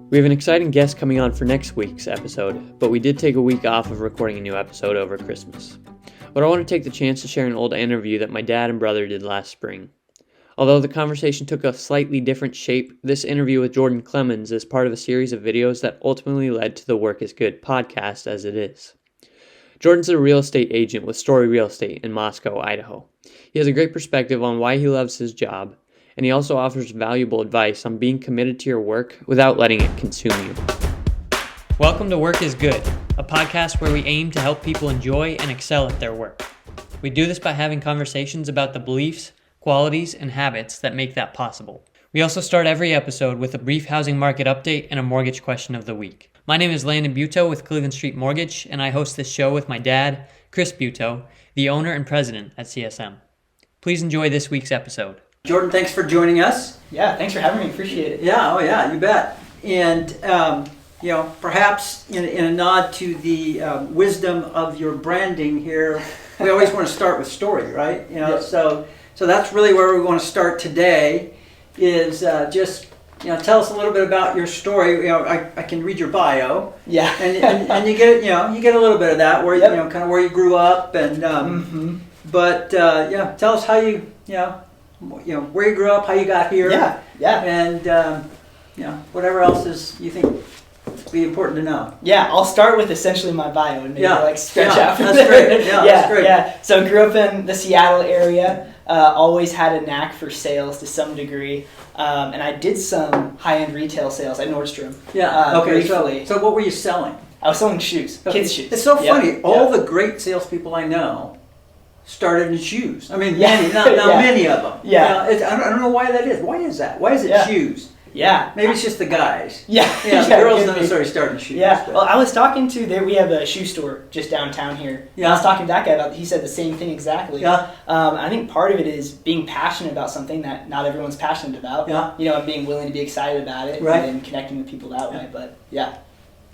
We have an exciting guest coming on for next week's episode, but we did take a week off of recording a new episode over Christmas. But I want to take the chance to share an old interview that my dad and brother did last spring. Although the conversation took a slightly different shape, this interview with Jordan Clemans is part of a series of videos that ultimately led to the Work is Good podcast as it is. Jordan's a real estate agent with Story Real Estate in Moscow, Idaho. He has a great perspective on why he loves his job, and he also offers valuable advice on being committed to your work without letting it consume you. Welcome to Work is Good, a podcast where we aim to help people enjoy and excel at their work. We do this by having conversations about the beliefs, qualities, and habits that make that possible. We also start every episode with a brief housing market update and a mortgage question of the week. My name is Landon Buteau with Cleveland Street Mortgage, and I host this show with my dad, Chris Buteau, the owner and president at CSM. Please enjoy this week's episode. Jordan, thanks for joining us. Yeah, thanks for having me. Appreciate it. Yeah, you bet. And, perhaps in a nod to the wisdom of your branding here, we always want to start with story, right? Yeah. So that's really where we want to start today is tell us a little bit about your story. I can read your bio. Yeah. And you get a little bit of that where, Yep. kind of where you grew up and, but tell us how you where you grew up, how you got here, and whatever else you think would be important to know. Yeah, I'll start with essentially my bio and maybe stretch out from that's there. Great. That's great. Yeah. So I grew up in the Seattle area. Always had a knack for sales to some degree, and I did some high-end retail sales at Nordstrom. Briefly. So what were you selling? I was selling shoes, kids' shoes. It's so funny. All the great salespeople I know started in shoes. I mean, many of them. Yeah. I don't know why that is. Why is that? Why is it shoes? Yeah. Maybe it's just the guys. The girls don't necessarily start in shoes. Yeah. But. Well, I was talking to we have a shoe store just downtown here. Yeah. I was talking to that guy about. He said the same thing exactly. Yeah. I think part of it is being passionate about something that not everyone's passionate about. Yeah. And being willing to be excited about it. Right. And connecting with people that way. But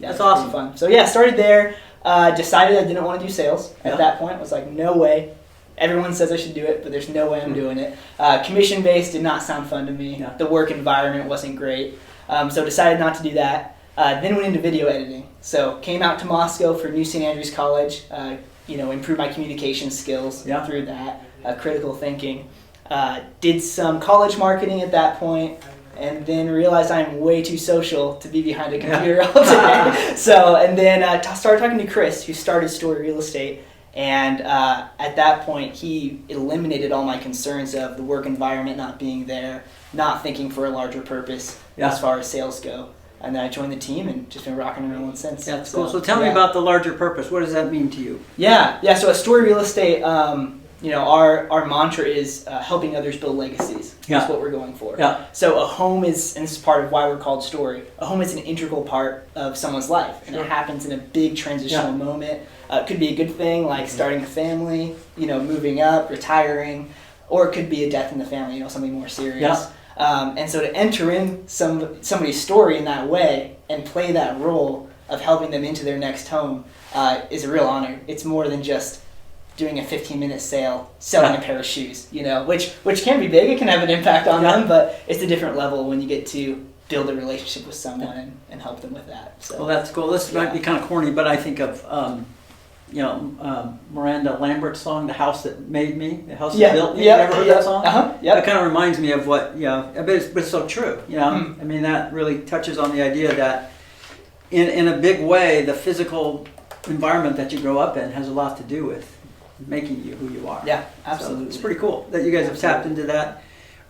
That's awesome. Fun. So started there. Decided I didn't want to do sales at that point. Was like, no way. Everyone says I should do it, but there's no way I'm doing it. Commission-based did not sound fun to me. Yeah. The work environment wasn't great. So decided not to do that. Then went into video editing. So came out to Moscow for New St. Andrews College. Improved my communication skills through that. Critical thinking. Did some college marketing at that point, and then realized I'm way too social to be behind a computer all day. And then started talking to Chris, who started Story Real Estate. And at that point, he eliminated all my concerns of the work environment not being there, not thinking for a larger purpose as far as sales go. And then I joined the team and just been rocking and rolling since. Yeah, that's cool. So tell me about the larger purpose. What does that mean to you? Yeah. So at Story Real Estate, our mantra is helping others build legacies. That's what we're going for. Yeah. So a home is, and this is part of why we're called Story, a home is an integral part of someone's life. And it happens in a big transitional moment. It could be a good thing, like starting a family, moving up, retiring, or it could be a death in the family, something more serious. Yeah. And so to enter in somebody's story in that way and play that role of helping them into their next home is a real honor. It's more than just doing a 15-minute sale, selling a pair of shoes, which can be big. It can have an impact on them, but it's a different level when you get to build a relationship with someone and help them with that. So, well, that's cool. This might be kind of corny, but I think of Miranda Lambert's song, "The House That Made Me," "The House That Built Me." You ever heard that song? That kind of reminds me of what, but it's so true. I mean, that really touches on the idea that in a big way, the physical environment that you grow up in has a lot to do with making you who you are. Yeah, absolutely. So it's pretty cool that you guys have tapped into that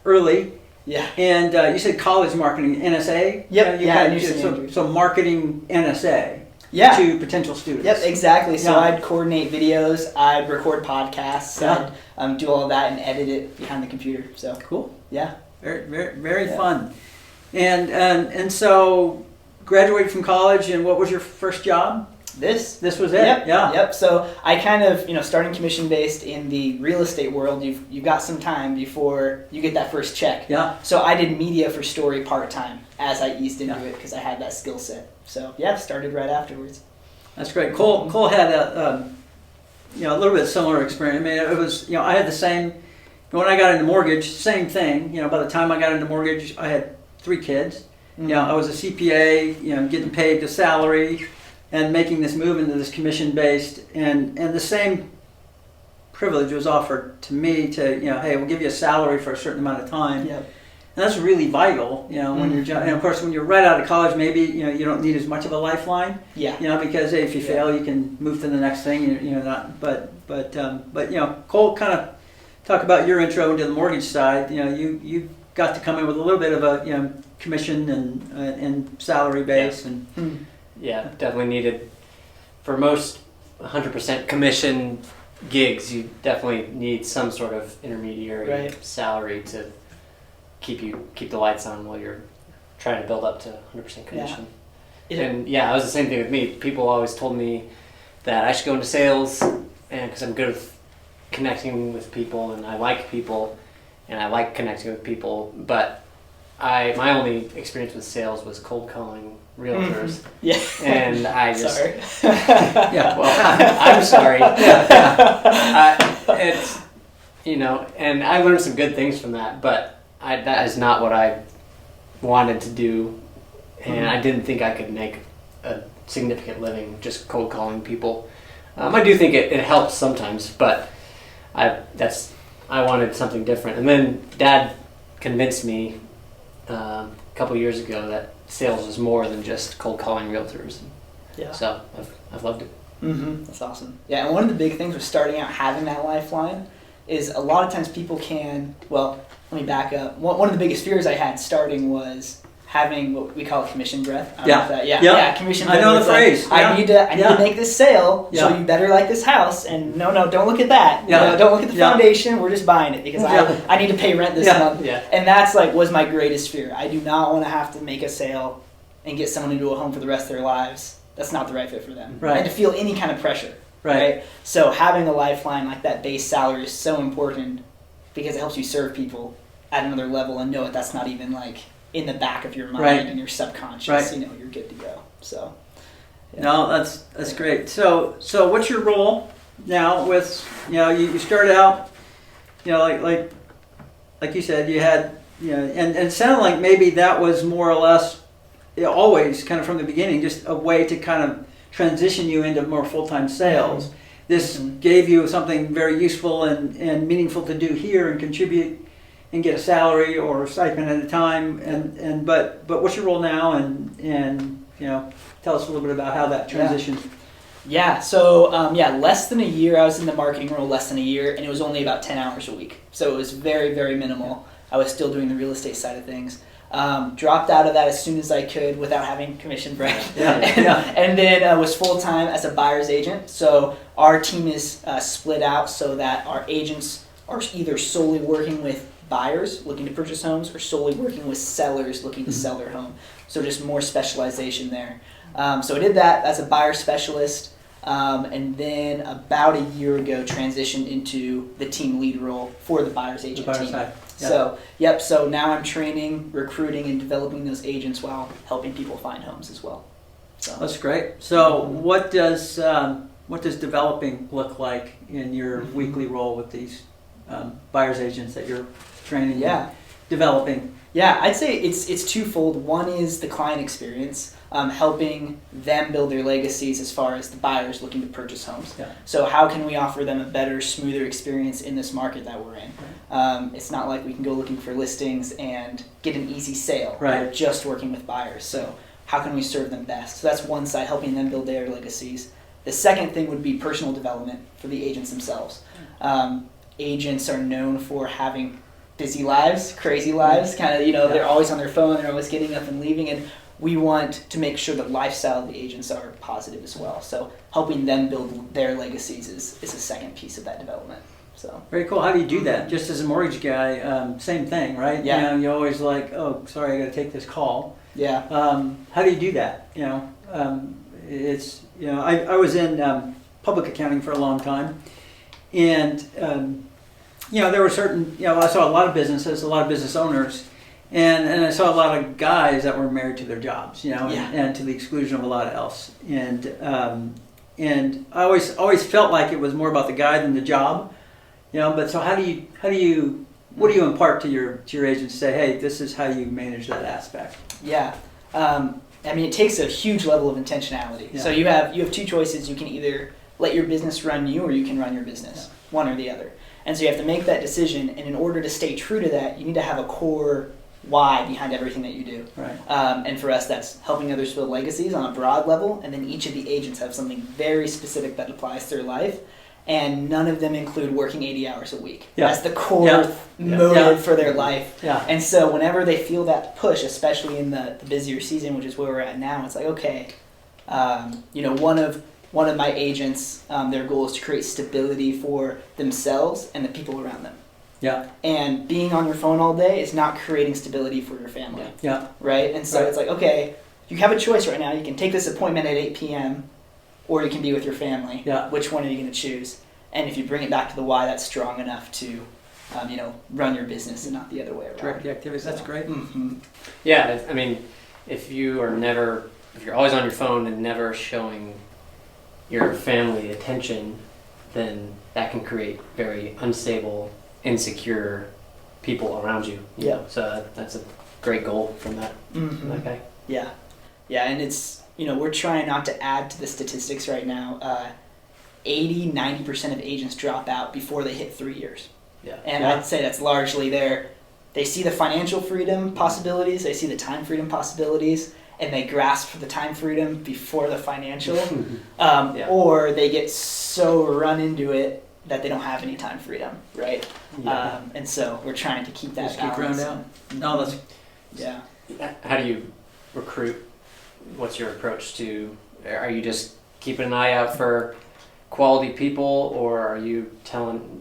early. Yeah. And you said college marketing, NSA? Yep. So marketing NSA. Yeah. To potential students. Yep, exactly. So I'd coordinate videos, I'd record podcasts, I'd do all of that and edit it behind the computer. So cool. Yeah. Very, very, very fun. And so graduated from college, and what was your first job? This was it. Yep. So I kind of starting commission based in the real estate world. You've got some time before you get that first check. Yeah. So I did media for Story part time as I eased into it because I had that skill set. So started right afterwards. That's great. Cole had a little bit similar experience. I mean, it was I had the same. When I got into mortgage, same thing. By the time I got into mortgage, I had 3 kids. You know, I was a CPA, you know, getting paid the salary and making this move into this commission-based, and the same privilege was offered to me to, you know, hey, we'll give you a salary for a certain amount of time. Yep. And that's really vital, you know, when you're, and of course, when you're right out of college, maybe, you know, you don't need as much of a lifeline. Yeah. You know, because hey, if you fail, you can move to the next thing. You know, not, but you know, Cole, kind of talk about your intro into the mortgage side. You know, you got to come in with a little bit of a, you know, commission and salary base and. Yeah, definitely needed. For most 100% commission gigs, you definitely need some sort of intermediary salary to keep the lights on while you're trying to build up to 100% commission. Yeah. And yeah, it was the same thing with me. People always told me that I should go into sales, and because I'm good with connecting with people, and I like people, and I like connecting with people. But my only experience with sales was cold calling realtors. Yeah. And I just sorry. Yeah. Well, I'm sorry. It's, you know, and I learned some good things from that, but that is not what I wanted to do, and I didn't think I could make a significant living just cold calling people. I do think it helps sometimes, but I wanted something different. And then Dad convinced me a couple years ago that sales was more than just cold calling realtors. Yeah. So I've loved it. That's awesome. Yeah, and one of the big things with starting out having that lifeline is a lot of times people can, well, let me back up. One of the biggest fears I had starting was having what we call commission breath. Commission breath. I know the phrase. Like, I need to make this sale, so you better like this house. And no, don't look at that. Yeah. You know, don't look at the foundation. We're just buying it because I need to pay rent this month. Yeah. And that's was my greatest fear. I do not want to have to make a sale and get someone into a home for the rest of their lives. That's not the right fit for them. Right. And to feel any kind of pressure. Right. So having a lifeline like that base salary is so important because it helps you serve people at another level and know that's not even like in the back of your mind and your subconscious. Right. You know, you're good to go. So. Yeah. No, that's great. So what's your role now with, you know, you started out, you know, like you said, you had, you know, and it sounded like maybe that was more or less, you know, always kind of from the beginning, just a way to kind of transition you into more full-time sales. This gave you something very useful and meaningful to do here and contribute and get a salary or a stipend at a time. But what's your role now? And you know, tell us a little bit about how that transitioned. Yeah. So less than a year. I was in the marketing role less than a year, and it was only about 10 hours a week. So it was very, very minimal. I was still doing the real estate side of things. Dropped out of that as soon as I could without having commission break. And then was full-time as a buyer's agent. So our team is split out so that our agents are either solely working with buyers looking to purchase homes or solely working with sellers looking to sell their home. So just more specialization there. So I did that as a buyer specialist. And then about a year ago transitioned into the team lead role for the buyer's agent team. Side. Yep. So now I'm training, recruiting, and developing those agents while helping people find homes as well. So that's great. So what does developing look like in your weekly role with these buyer's agents that you're training? Developing. Yeah, I'd say it's twofold. One is the client experience, helping them build their legacies as far as the buyers looking to purchase homes. Yeah. So how can we offer them a better, smoother experience in this market that we're in? It's not like we can go looking for listings and get an easy sale. Right. We're just working with buyers. So how can we serve them best? So that's one side, helping them build their legacies. The second thing would be personal development for the agents themselves. Agents are known for having busy lives, crazy lives, kind of, you know, they're always on their phone, they're always getting up and leaving, and we want to make sure that lifestyle of the agents are positive as well. So helping them build their legacies is a second piece of that development. So very cool. How do you do that? Just as a mortgage guy, same thing, right? Yeah. You know, you're always like, oh, sorry, I got to take this call. Yeah. How do you do that? You know, it's, you know, I was in public accounting for a long time, and you know, there were certain, you know, I saw a lot of businesses, a lot of business owners, and I saw a lot of guys that were married to their jobs, you know, and to the exclusion of a lot of else. And I always felt like it was more about the guy than the job, you know. But so what do you impart to your agents? Say, hey, this is how you manage that aspect. Yeah. I mean, it takes a huge level of intentionality. Yeah. So you have two choices. You can either let your business run you, or you can run your business, one or the other. And so you have to make that decision. And in order to stay true to that, you need to have a core why behind everything that you do. Right. And for us, that's helping others build legacies on a broad level. And then each of the agents have something very specific that applies to their life. And none of them include working 80 hours a week. Yeah. That's the core motive for their life. Yeah. And so whenever they feel that push, especially in the busier season, which is where we're at now, it's like, okay, one of my agents, their goal is to create stability for themselves and the people around them. Yeah. And being on your phone all day is not creating stability for your family. Yeah. Right? And so it's like, okay, you have a choice right now. You can take this appointment at 8 p.m. or you can be with your family. Yeah. Which one are you going to choose? And if you bring it back to the why, that's strong enough to, run your business and not the other way around. Direct the activities. That's great. Mm-hmm. Yeah. I mean, if you're always on your phone and never showing your family attention, then that can create very unstable, insecure people around you. Yeah. So that's a great goal from that guy. Yeah. Yeah, and it's, we're trying not to add to the statistics right now. 80-90% of agents drop out before they hit 3 years. Yeah. And I'd say that's largely they see the financial freedom possibilities, they see the time freedom possibilities, and they grasp for the time freedom before the financial, or they get so run into it that they don't have any time freedom, right? Yeah. And so we're trying to keep that balance. No, that's... Yeah. How do you recruit? What's your approach to? Are you just keeping an eye out for quality people, or are you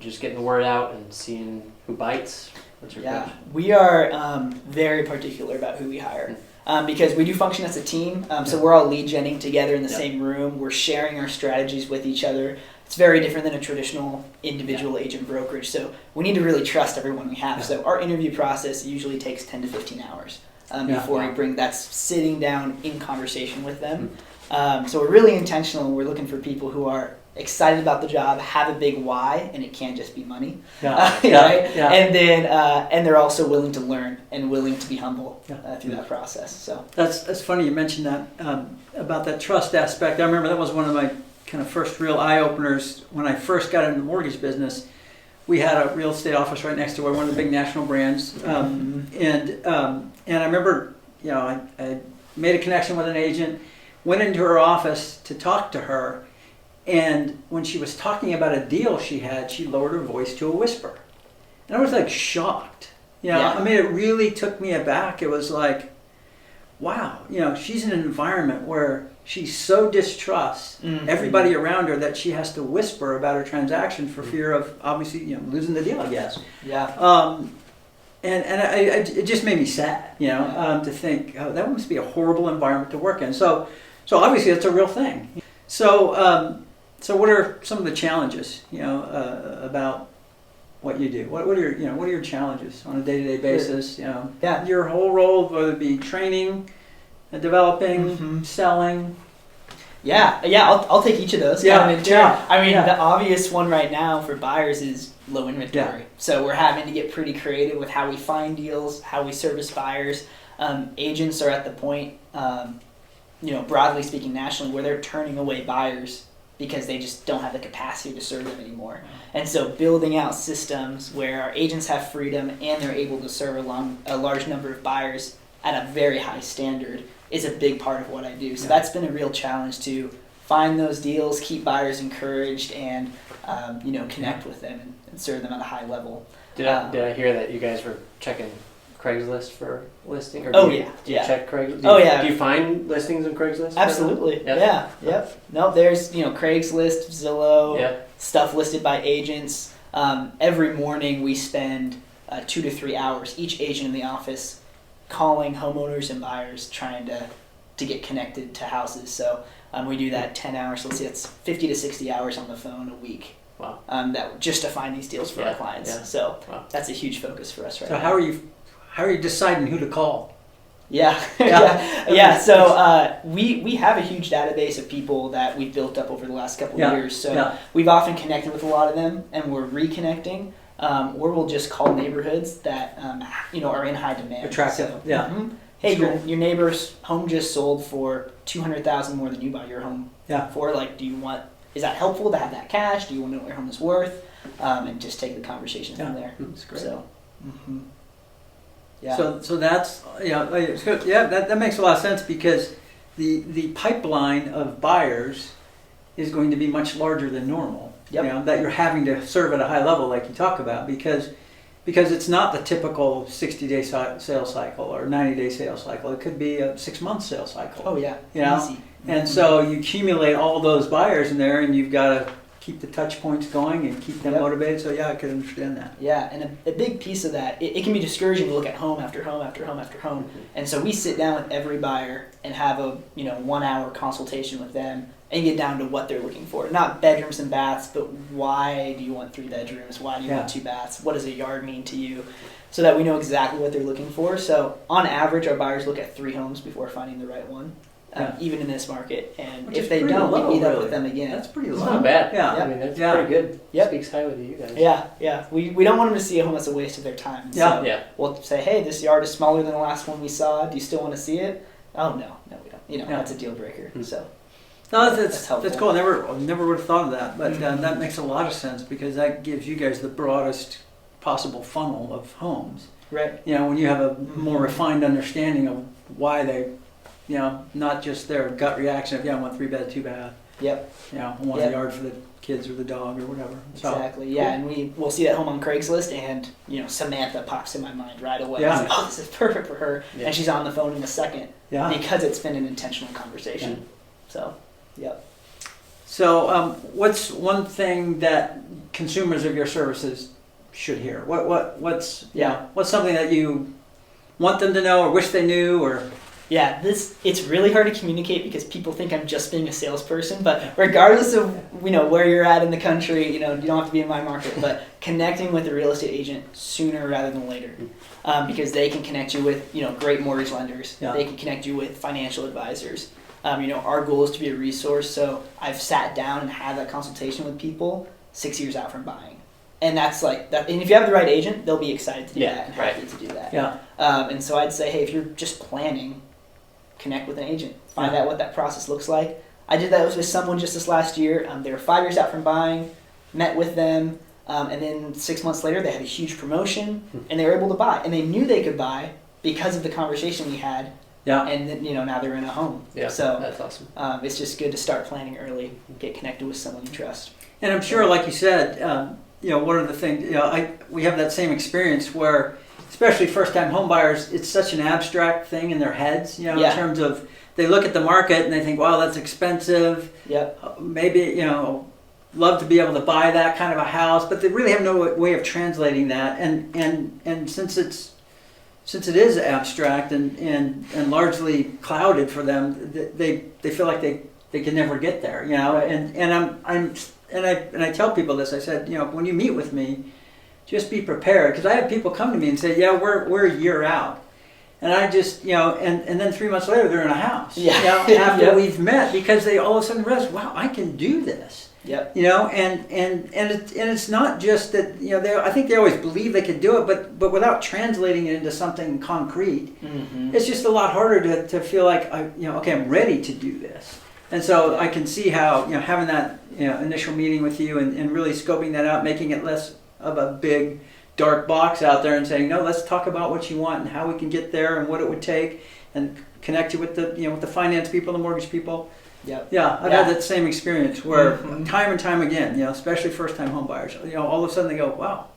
just getting the word out and seeing who bites? What's your approach? We are very particular about who we hire. Because we do function as a team, so we're all lead genning together in the same room. We're sharing our strategies with each other. It's very different than a traditional individual agent brokerage. So we need to really trust everyone we have. So our interview process usually takes 10 to 15 hours before we bring that's sitting down in conversation with them. So we're really intentional. We're looking for people who are excited about the job, have a big why, and it can't just be money, right? Yeah. And then and they're also willing to learn and willing to be humble through that process. So that's funny you mentioned that about that trust aspect. I remember that was one of my kind of first real eye openers when I first got into the mortgage business. We had a real estate office right next to one of the big national brands, and I remember I made a connection with an agent, went into her office to talk to her. And when she was talking about a deal she had, she lowered her voice to a whisper. And I was like shocked. I mean, it really took me aback. It was like, wow, she's in an environment where she so distrusts everybody around her that she has to whisper about her transaction for fear of obviously, losing the deal, I guess. Yeah. It just made me sad, to think, oh, that must be a horrible environment to work in. So obviously that's a real thing. So what are some of the challenges, about what you do? What are your challenges on a day-to-day basis? Your whole role, whether it be training, developing, selling. I'll take each of those. I mean, the obvious one right now for buyers is low inventory. Yeah. So we're having to get pretty creative with how we find deals, how we service buyers. Agents are at the point, broadly speaking, nationally, where they're turning away buyers because they just don't have the capacity to serve them anymore. And so building out systems where our agents have freedom and they're able to serve a large number of buyers at a very high standard is a big part of what I do. So that's been a real challenge to find those deals, keep buyers encouraged, and connect with them and serve them at a high level. Did I hear that you guys were checking Craigslist for listing? Or do you check Craigslist? Do you find listings on Craigslist? Absolutely. Yep. No, there's Craigslist, Zillow, stuff listed by agents. Every morning we spend 2 to 3 hours, each agent in the office, calling homeowners and buyers trying to get connected to houses. So we do that 10 hours. So let's say it's 50 to 60 hours on the phone a week. Wow. That just to find these deals for our clients. Yeah. So that's a huge focus for us right now. So how are you deciding who to call? So we have a huge database of people that we've built up over the last couple of years. So we've often connected with a lot of them, and we're reconnecting. Or we'll just call neighborhoods that are in high demand. Attractive. So, hey, your neighbor's home just sold for $200,000 more than you bought your home for. Like, is that helpful to have that cash? Do you want to know what your home is worth? And just take the conversation from there. That's great. So, So that's that makes a lot of sense, because the pipeline of buyers is going to be much larger than normal. Yep. That you're having to serve at a high level, like you talk about, because it's not the typical 60-day sales cycle or 90-day sales cycle. It could be a 6-month sales cycle. Oh yeah, easy. And so you accumulate all those buyers in there, and you've got to keep the touch points going and keep them motivated. So I could understand that. Yeah, and a big piece of that, it can be discouraging to look at home after home after home after home. And so we sit down with every buyer and have a 1-hour consultation with them and get down to what they're looking for. Not bedrooms and baths, but why do you want 3 bedrooms? Why do you want 2 baths? What does a yard mean to you? So that we know exactly what they're looking for. So on average, our buyers look at 3 homes before finding the right one. Even in this market, and which if they don't, we meet up with them again. That's pretty low. It's not bad. Yeah, I mean, that's pretty good. Yep. Speaks highly to you guys. Yeah. We don't want them to see a home that's a waste of their time. So we'll say, hey, this yard is smaller than the last one we saw. Do you still want to see it? Oh no, we don't. That's a deal breaker. So. No, that's cool. I never would have thought of that, but that makes a lot of sense, because that gives you guys the broadest possible funnel of homes. Right. When you have a more refined understanding of why they, not just their gut reaction of I want 3-bed, 2-bath. Yep. I want a yard for the kids or the dog or whatever. Exactly. Yeah, and we'll see that home on Craigslist, and Samantha pops in my mind right away. Yeah. It's like, oh, this is perfect for her, and she's on the phone in a second. Yeah. Because it's been an intentional conversation. Yeah. So. Yep. So, what's one thing that consumers of your services should hear? What's something that you want them to know or wish they knew, or? Yeah, it's really hard to communicate because people think I'm just being a salesperson. But regardless of where you're at in the country, you don't have to be in my market, but connecting with a real estate agent sooner rather than later, because they can connect you with great mortgage lenders. Yeah. They can connect you with financial advisors. Our goal is to be a resource, so I've sat down and had that consultation with people 6 years out from buying. And that's like that. And if you have the right agent, they'll be excited to do that and happy to do that. Yeah. And so I'd say, hey, if you're just planning, connect with an agent. Find out what that process looks like. I did that with someone just this last year. They were 5 years out from buying, met with them, and then 6 months later they had a huge promotion, and they were able to buy. And they knew they could buy because of the conversation we had. Yeah. And then, now they're in a home. Yeah. So that's awesome. It's just good to start planning early, get connected with someone you trust. And I'm sure, like you said, one of the things, we have that same experience where, especially first-time home buyers, it's such an abstract thing in their heads, in terms of they look at the market and they think, wow, that's expensive. Yep. Maybe, love to be able to buy that kind of a house, but they really have no way of translating that. And since it is abstract and largely clouded for them, they feel like they can never get there, Right. And I tell people this. I said, when you meet with me, just be prepared, because I have people come to me and say, we're a year out, and I just and then 3 months later they're in a house. Yeah. After we've met, because they all of a sudden realize, wow, I can do this. Yep. And it's not just that I think they always believe they could do it, but without translating it into something concrete, it's just a lot harder to feel like okay, I'm ready to do this. And so I can see how having that initial meeting with you and really scoping that out, making it less of a big dark box out there, and saying, no, let's talk about what you want and how we can get there and what it would take, and connect you with the with the finance people, the mortgage people. Yep. Yeah, I've had that same experience where time and time again, especially first-time home buyers, all of a sudden they go, wow,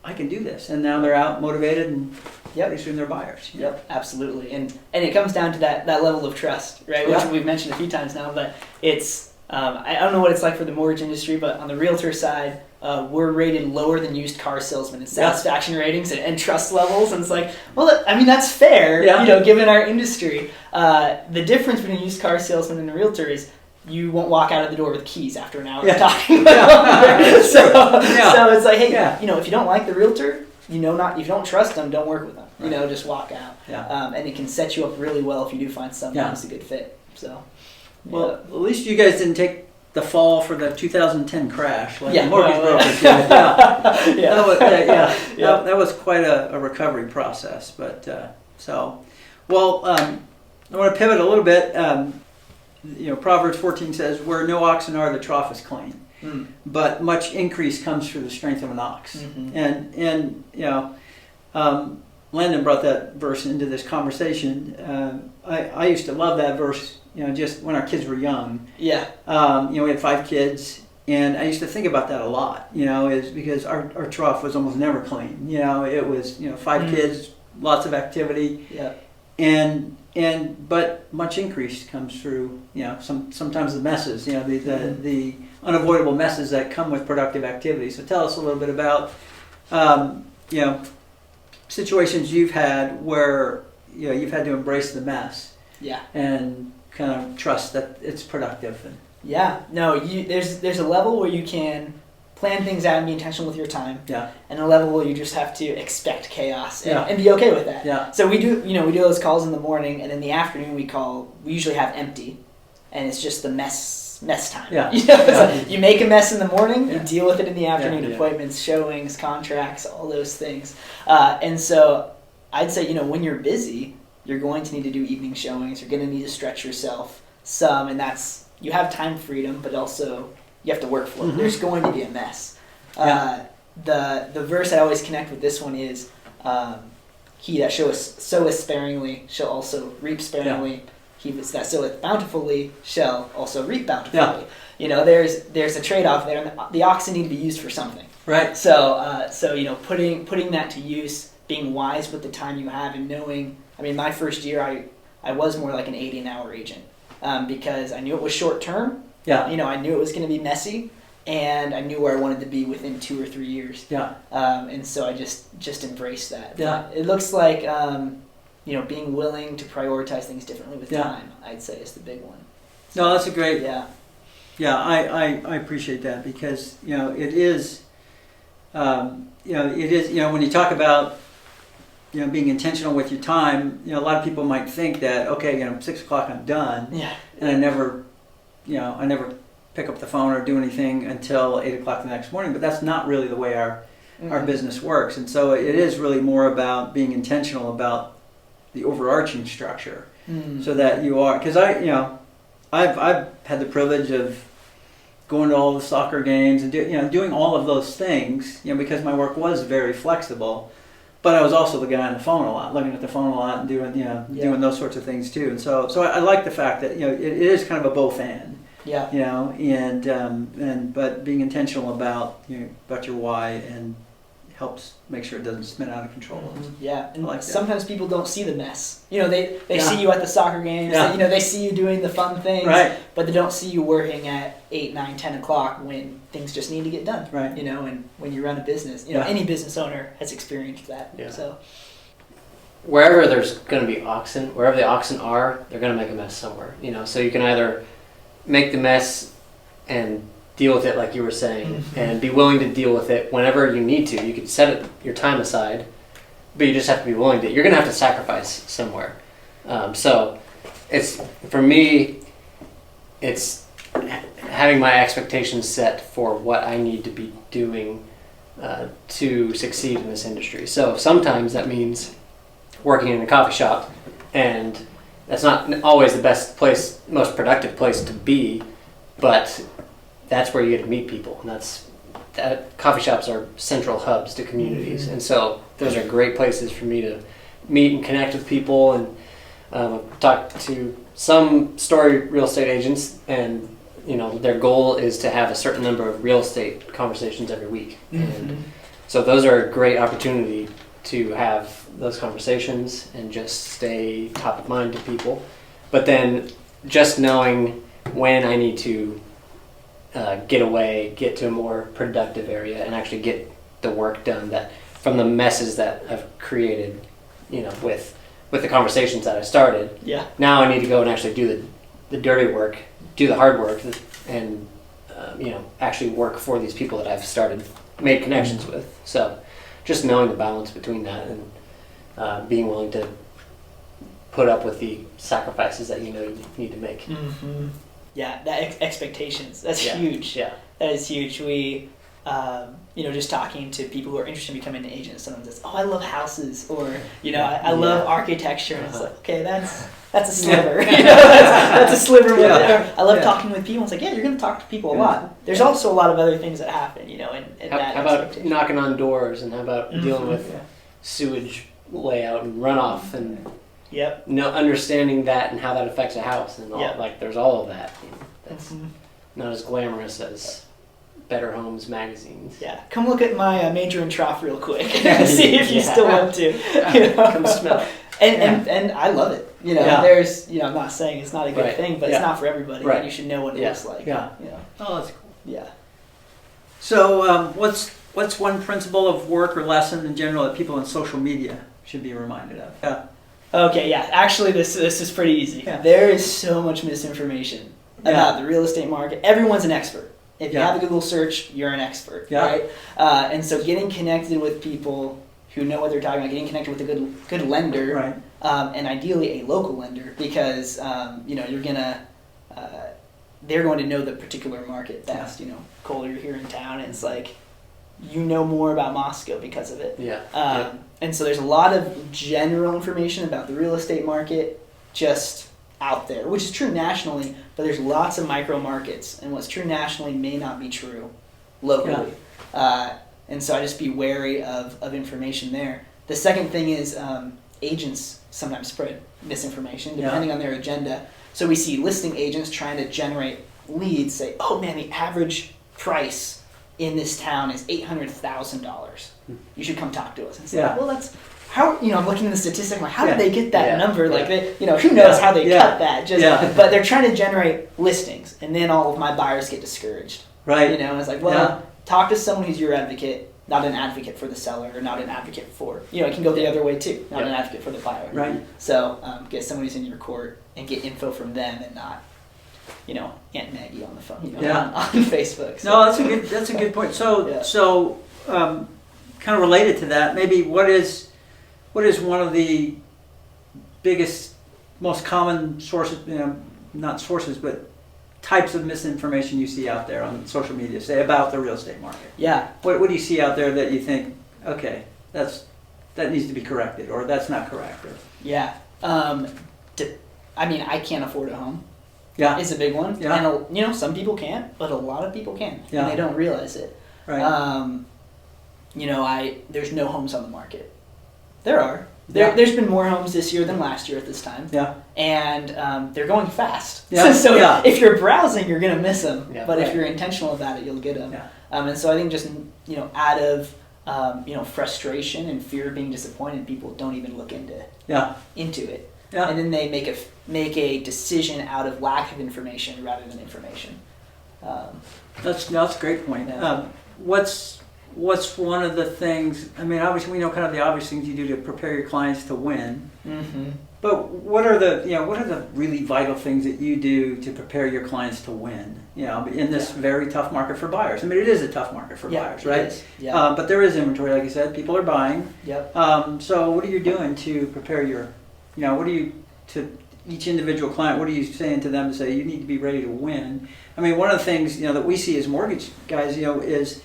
I can do this. And now they're out motivated, and pretty soon they're buyers. Yep, absolutely. And it comes down to that level of trust, right? Which we've mentioned a few times now, but it's, I don't know what it's like for the mortgage industry, but on the realtor side, we're rated lower than used car salesmen in satisfaction ratings and trust levels. And it's like, well, I mean, that's fair, given our industry. The difference between a used car salesman and a realtor is you won't walk out of the door with keys after an hour of talking about them. So it's like, hey, if you don't like the realtor, if you don't trust them, don't work with them. Right. Just walk out. Yeah. And it can set you up really well if you do find someone who's a good fit. So, well, at least you guys didn't take the fall for the 2010 crash, like the mortgage brokers did. That was quite a recovery process. But Well, I want to pivot a little bit. Proverbs 14 says, "Where no oxen are, the trough is clean." But much increase comes through the strength of an ox. And Landon brought that verse into this conversation. I used to love that verse, just when our kids were young. Yeah. We had 5 kids, and I used to think about that a lot, is because our trough was almost never clean. It was, 5 kids, lots of activity. Yeah. But much increase comes through, sometimes the messes, the unavoidable messes that come with productive activity. So tell us a little bit about, situations you've had where, you've had to embrace the mess. Yeah. And kind of trust that it's productive. Yeah. No, there's a level where you can plan things out and be intentional with your time. Yeah. And a level where you just have to expect chaos and, Yeah. and be okay with that. Yeah. So we do those calls in the morning, and in the afternoon we usually have empty, and it's just the mess time. Yeah. You make a mess in the morning, you deal with it in the afternoon, Yeah. appointments, showings, contracts, all those things. And so I'd say, when you're busy, you're going to need to do evening showings, you're going to need to stretch yourself some, and you have time freedom, but also you have to work for it. There's going to be a mess. Yeah. The verse I always connect with this one is, he that soweth sparingly shall also reap sparingly. He that soweth bountifully shall also reap bountifully. Yeah. There's a trade-off there, and the oxen need to be used for something. Right. So putting that to use, being wise with the time you have, and knowing. I mean, my first year, I was more like an 80-an-hour agent, because I knew it was short term. Yeah. I knew it was going to be messy, and I knew where I wanted to be within 2 or 3 years. Yeah. And so I just embraced that. Yeah. But it looks like being willing to prioritize things differently with time, I'd say, is the big one. No, that's a great. Yeah. Yeah, I appreciate that, because it is. It is. When you talk about being intentional with your time, a lot of people might think that, okay, 6 o'clock I'm done. Yeah. And I never pick up the phone or do anything until 8 o'clock the next morning. But that's not really the way our business works. And so it is really more about being intentional about the overarching structure, so that you are. Because I've had the privilege of going to all the soccer games and doing all of those things, because my work was very flexible. But I was also the guy on the phone a lot, looking at the phone a lot and doing those sorts of things too. And so I like the fact that it is kind of a both and. Yeah. But being intentional about your why, and helps make sure it doesn't spin out of control. Yeah, and like sometimes people don't see the mess. They see you at the soccer games. Yeah. They see you doing the fun things. Right. But they don't see you working at 8, 9, 10 o'clock when things just need to get done. Right. And when you run a business, any business owner has experienced that. Yeah. So wherever there's going to be oxen, wherever the oxen are, they're going to make a mess somewhere. So you can either make the mess and deal with it, like you were saying, and be willing to deal with it whenever you need to. You can set your time aside, but you just have to be willing to. You're going to have to sacrifice somewhere. So it's, for me, it's having my expectations set for what I need to be doing to succeed in this industry. So sometimes that means working in a coffee shop, and that's not always the best place, most productive place to be, but that's where you get to meet people, and coffee shops are central hubs to communities, and so those are great places for me to meet and connect with people, and talk to some story real estate agents, and their goal is to have a certain number of real estate conversations every week, and so those are a great opportunity to have those conversations and just stay top of mind to people, but then just knowing when I need to get away, get to a more productive area, and actually get the work done that from the messes that I've created, with the conversations that I started. Yeah. Now I need to go and actually do the dirty work, do the hard work, and actually work for these people that I've made connections with. So just knowing the balance between that, and being willing to put up with the sacrifices that you need to make. Yeah, that expectations. That's huge. Yeah. That is huge. just talking to people who are interested in becoming an agent, someone says, "Oh, I love houses," or I love architecture, and it's like, okay, that's a sliver. That's a sliver. I love talking with people. It's like, you're going to talk to people a lot. There's also a lot of other things that happen, in how about knocking on doors, and how about dealing with sewage layout and runoff, and understanding that and how that affects a house, and all there's all of that. That's not as glamorous as Better Homes magazines. Yeah, come look at my major and trough real quick. See if you still want to. Come smell it. And I love it. There's I'm not saying it's not a good thing, but it's not for everybody. Right. You should know what it looks like. Yeah. Oh, that's cool. Yeah. So what's one principle of work or lesson in general that people in social media should be reminded of? Yeah. Okay. Yeah. Actually, this is pretty easy. Yeah. There is so much misinformation about the real estate market. Everyone's an expert. If you have a Google search, you're an expert, right? And so getting connected with people who know what they're talking about, getting connected with a good lender, right. And ideally a local lender, because they're going to know the particular market best. Cole, you're here in town, and it's like more about Moscow because of it. And so there's a lot of general information about the real estate market just out there, which is true nationally, but there's lots of micro markets, and what's true nationally may not be true locally. And so I just be wary of information there. The second thing is agents sometimes spread misinformation depending on their agenda. So we see listing agents trying to generate leads, say, "Oh man, the average price in this town is $800,000. You should come talk to us." And say, well, that's how I'm looking at the statistic. Like, how did they get that number? Like, they, who knows how they cut that? But they're trying to generate listings, and then all of my buyers get discouraged. Right. And it's like, talk to someone who's your advocate, not an advocate for the seller, or not an advocate for it can go the other way too, not an advocate for the buyer. Right. So get someone who's in your court and get info from them, and not Aunt Maggie on the phone, on Facebook. So. No, that's a good point. So kind of related to that, maybe what is one of the biggest, most common sources, not sources, but types of misinformation you see out there on social media, say about the real estate market? Yeah. What do you see out there that you think, okay, that needs to be corrected, or that's not correct? Yeah. I can't afford a home. Yeah. It's a big one. Yeah. And some people can't, but a lot of people can. Yeah. And they don't realize it. Right. There's no homes on the market. There are. There's been more homes this year than last year at this time. Yeah. And they're going fast. Yeah. So if you're browsing, you're going to miss them. Yeah. But if you're intentional about it, you'll get them. Yeah. And so I think just, out of, frustration and fear of being disappointed, people don't even look into it. Yeah. And then they make a decision out of lack of information rather than information. That's a great point. Yeah. What's one of the things? I mean, obviously we know kind of the obvious things you do to prepare your clients to win. Mm-hmm. But what are the really vital things that you do to prepare your clients to win? In this very tough market for buyers. I mean, it is a tough market for buyers, right? It is. Yeah. But there is inventory, like you said. People are buying. Yep. So what are you doing to prepare your? To each individual client, what are you saying to them to say you need to be ready to win? I mean, one of the things that we see as mortgage guys, is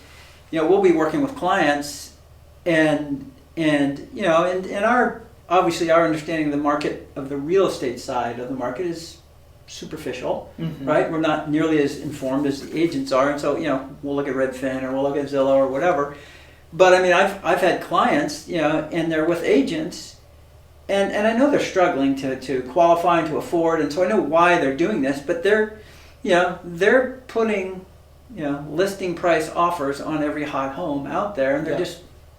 we'll be working with clients, and our obviously our understanding of the market, of the real estate side of the market, is superficial, right? We're not nearly as informed as the agents are, and so we'll look at Redfin or we'll look at Zillow or whatever. But I mean, I've had clients, and they're with agents. And I know they're struggling to qualify and to afford, and so I know why they're doing this. But they're putting listing price offers on every hot home out there, and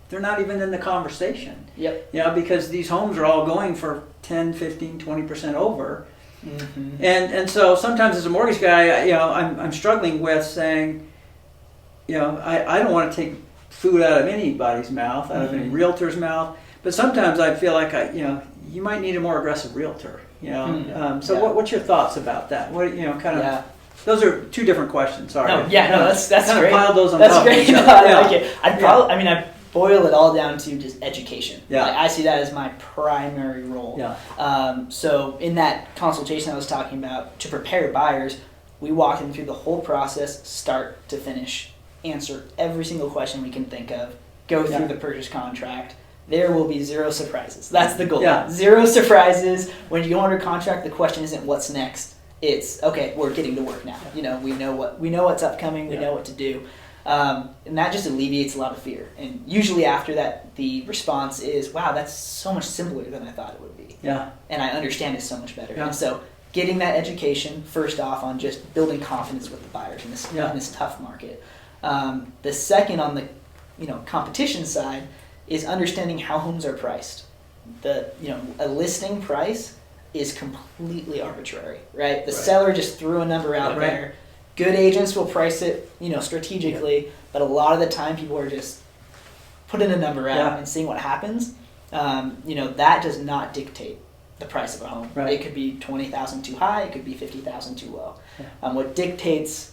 they're not even in the conversation. Yep. Because these homes are all going for 10, 15, 20% over. Mm-hmm. And so sometimes as a mortgage guy, I'm struggling with saying, I don't want to take food out of anybody's mouth, out of any realtor's mouth. But sometimes I feel like you might need a more aggressive realtor. What's your thoughts about that? What those are two different questions. Sorry. That's kind great. Of piled those on that's top great. Of each other. I like it. I boil it all down to just education. Yeah. I see that as my primary role. Yeah. So in that consultation I was talking about, to prepare buyers, we walk them through the whole process, start to finish. answer every single question we can think of, go through the purchase contract. There will be zero surprises. That's the goal. Yeah. Zero surprises. When you go under contract, the question isn't what's next. It's okay. We're getting to work now. You know, we know what's upcoming. We know what to do, and that just alleviates a lot of fear. And usually after that, the response is, "Wow, that's so much simpler than I thought it would be." Yeah. And I understand it so much better. Yeah. And so, getting that education first off on just building confidence with the buyers in this tough market. The second on the competition side is understanding how homes are priced. A listing price is completely arbitrary, right? The seller just threw a number out there. Good agents will price it, strategically, but a lot of the time people are just putting a number out and seeing what happens. That does not dictate the price of a home. Right. It could be $20,000 too high, it could be $50,000 too low. What dictates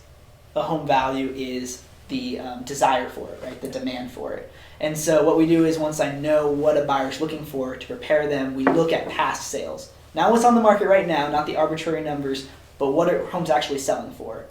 a home value is the desire for it, right? The demand for it. And so what we do is once I know what a buyer's looking for to prepare them, we look at past sales. Not what's on the market right now, not the arbitrary numbers, but what are homes actually selling for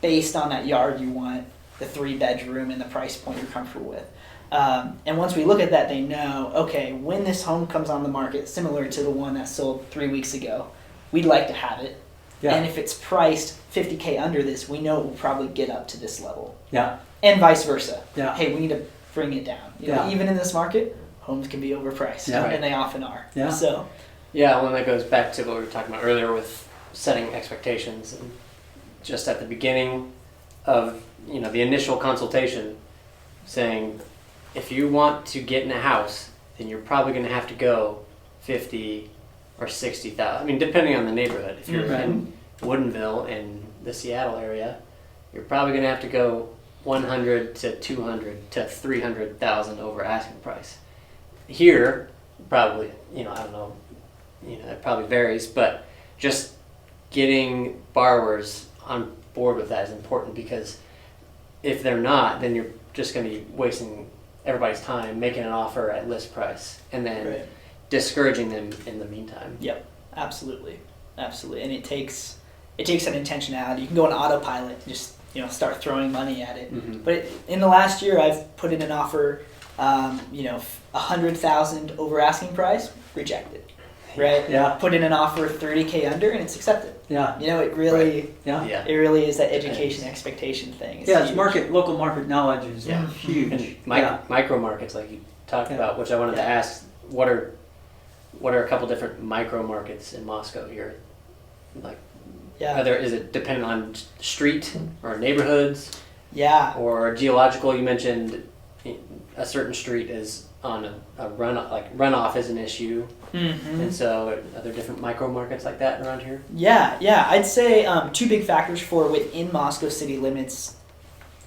based on that yard you want, the 3-bedroom, and the price point you're comfortable with. And once we look at that, they know, okay, when this home comes on the market, similar to the one that sold 3 weeks ago, we'd like to have it. Yeah. And if it's priced $50K under this, we know it will probably get up to this level. Yeah. And vice versa. Yeah. Hey, we need to bring it down. Even in this market, homes can be overpriced, and they often are. Yeah. So. Yeah, well, that goes back to what we were talking about earlier with setting expectations, and just at the beginning of the initial consultation, saying if you want to get in a house, then you're probably going to have to go 50 or 60,000. I mean, depending on the neighborhood. If you're in Woodinville in the Seattle area, you're probably going to have to go 100 to 200 to 300,000 over asking price. Here, probably, I don't know, it probably varies, but just getting borrowers on board with that is important, because if they're not, then you're just going to be wasting everybody's time making an offer at list price and then discouraging them in the meantime. Yep, absolutely, and it takes an intentionality. You can go on autopilot and just start throwing money at it. Mm-hmm. But in the last year, I've put in an offer, 100,000 over asking price, rejected. Right? Yeah. Put in an offer $30K under, and it's accepted. Yeah. It really, it really is that education expectation thing. It's local market knowledge is huge. And micro markets, like you talked about, which I wanted to ask, what are a couple different micro markets in Moscow here? Like, is it dependent on street or neighborhoods? Yeah. Or geological? You mentioned a certain street is on a runoff is an issue. Mm-hmm. And so are there different micro markets like that around here? Yeah. I'd say 2 big factors for within Moscow city limits.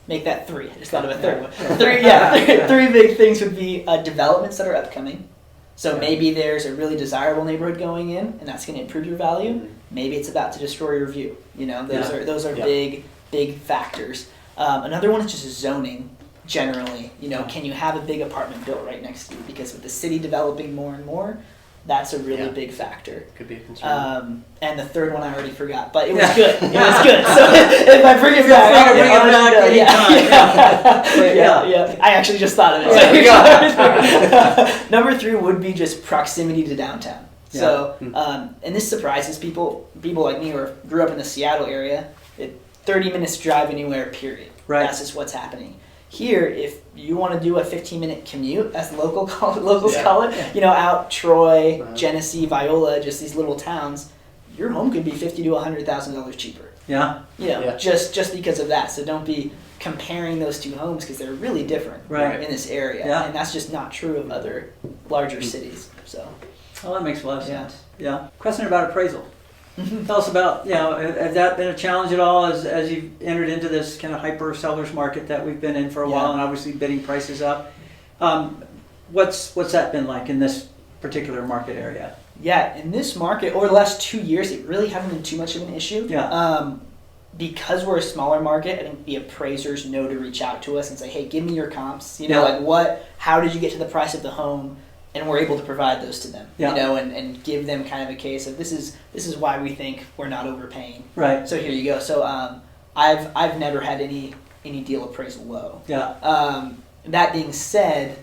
Make that 3. I just thought of a third one. 3 big things would be developments that are upcoming. So maybe there's a really desirable neighborhood going in, and that's going to improve your value. Mm-hmm. Maybe it's about to destroy your view. Those are big factors. Another one is just zoning. Generally, can you have a big apartment built right next to you? Because with the city developing more and more, that's a really big factor. Could be a concern. And the third one I already forgot, but it was good. It was good. So if I bring it back, I actually just thought of it. Number 3 would be just proximity to downtown. Yeah. So, and this surprises people like me who grew up in the Seattle area. 30 minutes drive anywhere, period. Right. That's just what's happening. Here, if you want to do a 15-minute commute, as locals call it, out Troy, Genesee, Viola, just these little towns, your home could be $50,000 to $100,000 cheaper. Yeah. Just because of that. So don't be comparing those 2 homes, because they're really different in this area, and that's just not true of other larger cities. So. Well, that makes a lot of sense. Yeah. Question about appraisal. Tell us about, has that been a challenge at all as you've entered into this kind of hyper seller's market that we've been in for a while, and obviously bidding prices up? What's that been like in this particular market area? Yeah, in this market, over the last 2 years, it really hasn't been too much of an issue. Yeah. Because we're a smaller market, I think the appraisers know to reach out to us and say, hey, give me your comps. How did you get to the price of the home? And we're able to provide those to them, and give them kind of a case of this is why we think we're not overpaying. Right. So here you go. So I've never had any any deal appraisal low. Yeah. That being said,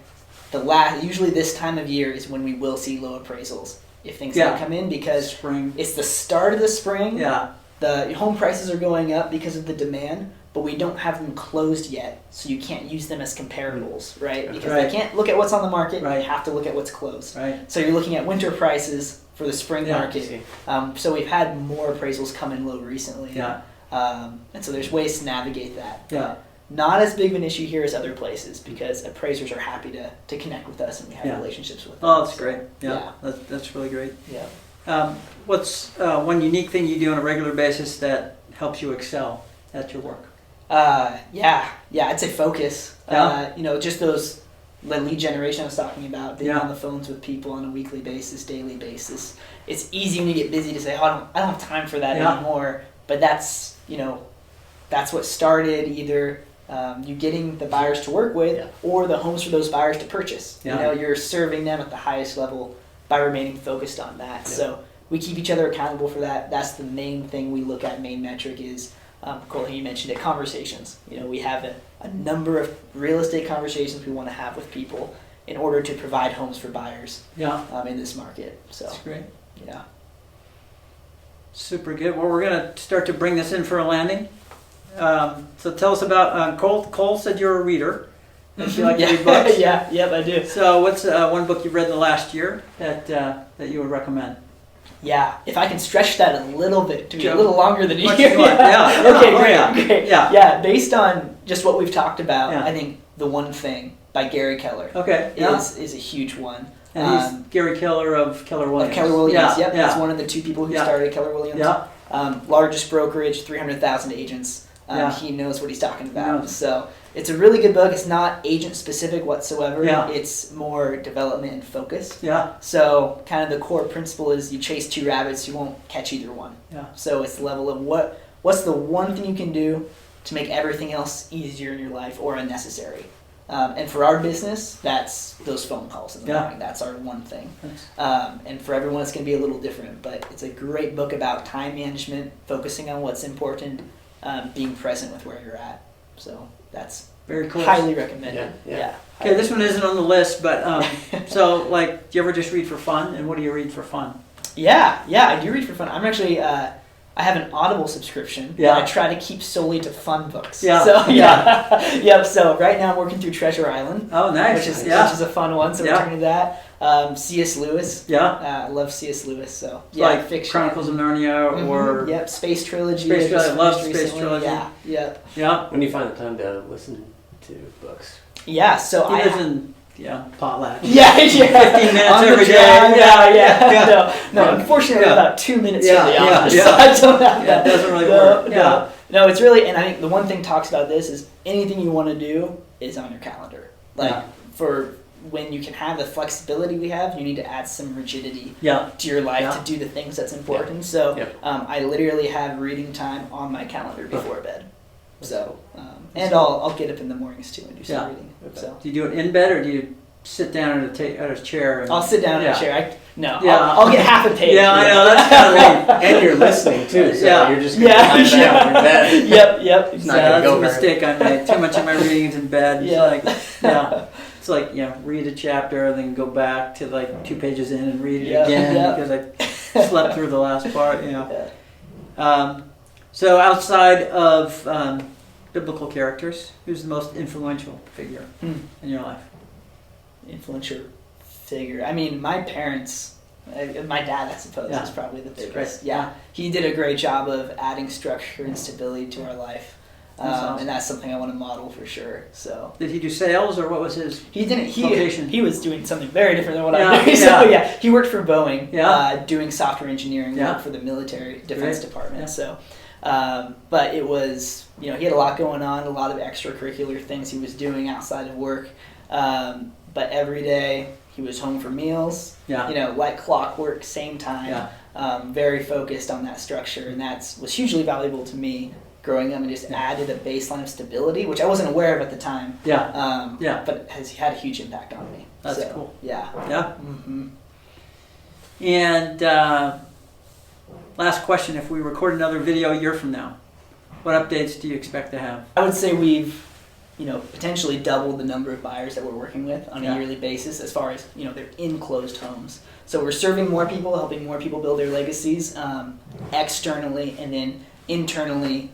usually this time of year is when we will see low appraisals if things don't come in, because spring. It's the start of the spring. Yeah. The home prices are going up because of the demand, but we don't have them closed yet, so you can't use them as comparables, right? Because they can't look at what's on the market. Right. They have to look at what's closed. Right. So you're looking at winter prices for the spring market. So we've had more appraisals come in low recently. Yeah. And so there's ways to navigate that. Yeah. Not as big of an issue here as other places, because appraisers are happy to connect with us and we have relationships with them. Oh, that's great. Yeah. That's really great. Yeah. What's one unique thing you do on a regular basis that helps you excel at your work? I'd say focus. Yeah. Just the lead generation I was talking about, being on the phones with people on a weekly basis, daily basis. It's easy when you get busy to say, oh, I don't have time for that anymore. But that's what started either you getting the buyers to work with or the homes for those buyers to purchase. Yeah. You're serving them at the highest level by remaining focused on that. Yeah. So we keep each other accountable for that. That's the main thing we look at, main metric is, Cole, you mentioned it, conversations. We have a number of real estate conversations we want to have with people in order to provide homes for buyers in this market. So that's great. Yeah. Super good. Well, we're going to start to bring this in for a landing. So tell us about Cole. Cole said you're a reader. Does you like to read books? Yep, I do. So what's one book you've read in the last year that you would recommend? Yeah, if I can stretch that a little bit to be a little longer than a year. Okay, great. Yeah, based on just what we've talked about, I think The One Thing by Gary Keller is a huge one. And he's Gary Keller of Keller Williams. Of Keller Williams, That's one of the two people who started Keller Williams. Yeah. Largest brokerage, 300,000 agents. He knows what he's talking about. So it's a really good book. It's not agent specific whatsoever. It's more development and focused. So kind of the core principle is you chase two rabbits, you won't catch either one. So it's the level of what's the one thing you can do to make everything else easier in your life or unnecessary. And for our business, that's those phone calls in the morning. That's our one thing. And for everyone, it's going to be a little different. But it's a great book about time management, focusing on what's important, being present with where you're at. So that's very cool. Highly recommended. Yeah. Okay, this one isn't on the list, but so do you ever just read for fun? And what do you read for fun? Yeah, I do read for fun. I'm actually I have an Audible subscription that I try to keep solely to fun books. So right now I'm working through Treasure Island. Oh, nice. Which is a fun one. So we're turning to that. C.S. Lewis. I love C.S. Lewis. So like fiction. Chronicles of Narnia or Space Trilogy. Space Trilogy. I love Space Trilogy. Yeah. When do you find the time to listen to books? Yeah. So he lives in Potlatch. 15 minutes every day. No, unfortunately, about 2 minutes from the office. So I don't have that. It doesn't really work. No, it's really, and I think the one thing talks about this is anything you want to do is on your calendar. For when you can have the flexibility we have, you need to add some rigidity to your life to do the things that's important. So I literally have reading time on my calendar before bed. So and I'll get up in the mornings too and do some reading. So do you do it in bed or do you sit down at a chair? I'll sit down in a chair. I'll get half a page. I know, that's kind of and you're listeling too, so you're just going to lie down in bed. Yep. It's not that's go a mistake I made. Too much of my reading is in bed. It's like read a chapter and then go back to 2 pages in and read it again because I slept through the last part. So outside of biblical characters, who's the most influential figure in your life? Influential figure. I mean, my parents, my dad, I suppose, is probably the biggest. He did a great job of adding structure and stability to our life. And that's something I want to model for sure. So did he do sales or what was his vocation? He was doing something very different than what I'm doing. So he worked for Boeing, doing software engineering work for the military defense department. So, but it was he had a lot going on, a lot of extracurricular things he was doing outside of work. But every day he was home for meals. Like clockwork, same time. Very focused on that structure, and was hugely valuable to me growing up, and just added a baseline of stability, which I wasn't aware of at the time. But has had a huge impact on me. That's cool. Mm-hmm. And last question: if we record another video a year from now, What updates do you expect to have? I would say we've, potentially doubled the number of buyers that we're working with on a yearly basis as far as, they're enclosed homes. So we're serving more people, helping more people build their legacies externally, and then internally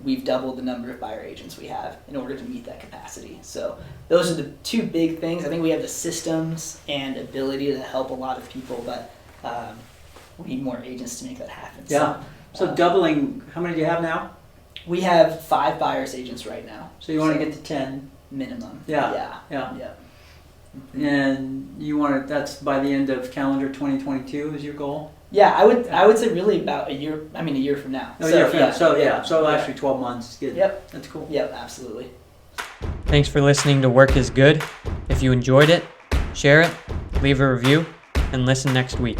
we've doubled the number of buyer agents we have in order to meet that capacity. So those are the two big things. I think we have the systems and ability to help a lot of people, but we need more agents to make that happen. Yeah. So doubling, how many do you have now? We have 5 buyers agents right now. So you want to get to 10? Minimum. Yeah. And you want to, that's by the end of calendar 2022 is your goal? Yeah, I would say really about a year from now. Oh, a year from now. So actually 12 months is good. Yep. That's cool. Yep, absolutely. Thanks for listening to Work is Good. If you enjoyed it, share it, leave a review, and listen next week.